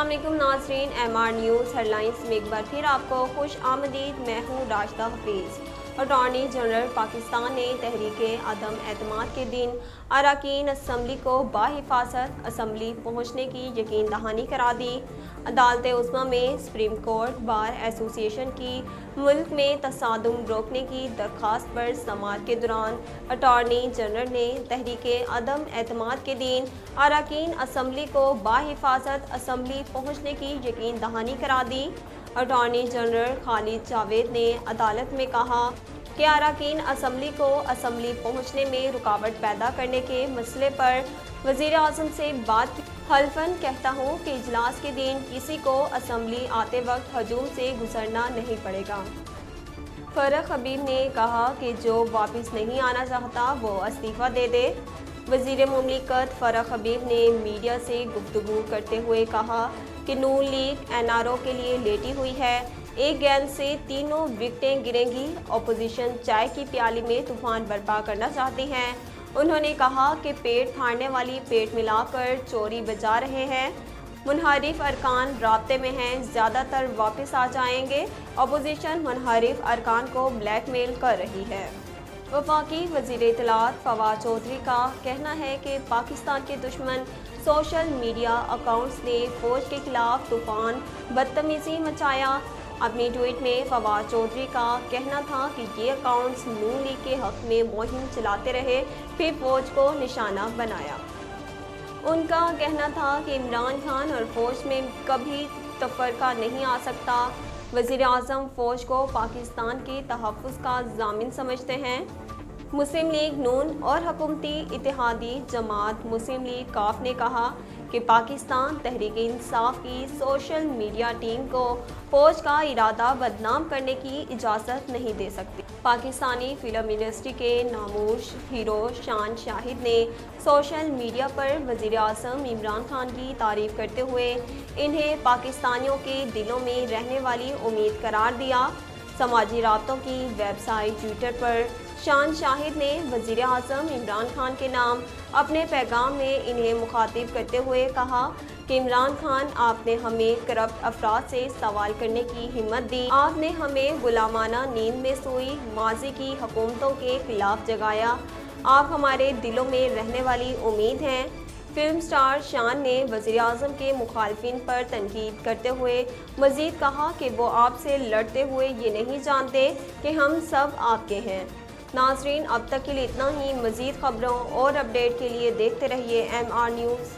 अस्सलाम वालेकुम नाज़रीन, MR न्यूज़ हेडलाइंस में एक बार फिर आपको खुश आमदीद। मैं हूँ राशिदा हफीज़। अटॉर्नी जनरल पाकिस्तान ने तहरीक अदम एतमाद के दिन अरकान असम्बली को बाहिफाजत असम्बली पहुँचने की यकीन दहानी करा दी। अदालत उज़्मा में सुप्रीम कोर्ट बार एसोसिएशन की मुल्क में तसादुम रोकने की दरख्वास्त पर समाअत के दौरान अटॉर्नी जनरल ने तहरीक अदम एतमाद के दिन अरकान असम्बली को बाहिफाजत असम्बली पहुँचने की यकीन दहानी करा दी। अटॉर्नी जनरल खालिद जावेद ने अदालत में कहा कि अरकान असम्बली को असम्बली पहुँचने में रुकावट पैदा करने के मसले पर वज़ीर आज़म से बात की। हल्फन कहता हूँ कि इजलास के दिन किसी को असम्बली आते वक्त हजूम से गुजरना नहीं पड़ेगा। फ़रख हबीब ने कहा कि जो वापस नहीं आना चाहता वो इस्तीफ़ा दे दे। वज़ीर मुमलिकत फ़रख हबीब ने मीडिया से गुफ्तगू करते हुए कहा कि नून लीग NRO के लिए लेटी हुई है। एक गेंद से तीनों विकेटें गिरेंगी। अपोजिशन चाय की प्याली में तूफान बर्पा करना चाहती हैं। उन्होंने कहा कि पेट फाड़ने वाली पेट मिलाकर चोरी बजा रहे हैं। मुनहरिफ अरकान राब्ते में हैं, ज़्यादातर वापस आ जाएंगे। अपोजिशन मुनहरिफ अरकान को ब्लैकमेल कर रही है। वफाकी वज़ीर इत्तलात फवाद चौधरी का कहना है कि पाकिस्तान के दुश्मन सोशल मीडिया अकाउंट्स ने फ़ौज के खिलाफ तूफ़ान बदतमीज़ी मचाया। अपनी ट्वीट में फवाद चौधरी का कहना था कि ये अकाउंट्स नून लीग के हक़ में मुहिम चलाते रहे, फिर फ़ौज को निशाना बनाया। उनका कहना था कि इमरान खान और फ़ौज में कभी तफ़रक़ा नहीं आ सकता। वज़ीर आज़म फ़ौज को पाकिस्तान के तहफ़्फ़ुज़ का ज़ामिन समझते हैं। मुस्लिम लीग नून और हुकूमती इत्तेहादी जमात मुस्लिम लीग काफ ने कहा कि पाकिस्तान तहरीक इंसाफ की सोशल मीडिया टीम को फ़ौज का इरादा बदनाम करने की इजाज़त नहीं दे सकती। पाकिस्तानी फ़िल्म इंडस्ट्री के नामूश हीरो शान शाहिद ने सोशल मीडिया पर वज़ीर आज़म इमरान खान की तारीफ़ करते हुए इन्हें पाकिस्तानियों के दिलों में रहने वाली उम्मीद करार दिया। समाजी राब्तों की वेबसाइट ट्विटर पर शान शाहिद ने वज़ीर आज़म इमरान खान के नाम अपने पैगाम में इन्हें मुखातिब करते हुए कहा कि इमरान खान, आपने हमें करप्ट अफराद से सवाल करने की हिम्मत दी। आपने हमें गुलामाना नींद में सोई माजी की हुकूमतों के खिलाफ जगाया। आप हमारे दिलों में रहने वाली उम्मीद हैं। फिल्म स्टार शान ने वज़ीर आज़म के मुखालफिन पर तनकीद करते हुए मज़ीद कहा कि वो आपसे लड़ते हुए ये नहीं जानते कि हम सब आपके हैं। नाज़रीन, अब तक के लिए इतना ही। मज़ीद ख़बरों और अपडेट के लिए देखते रहिए MR न्यूज़।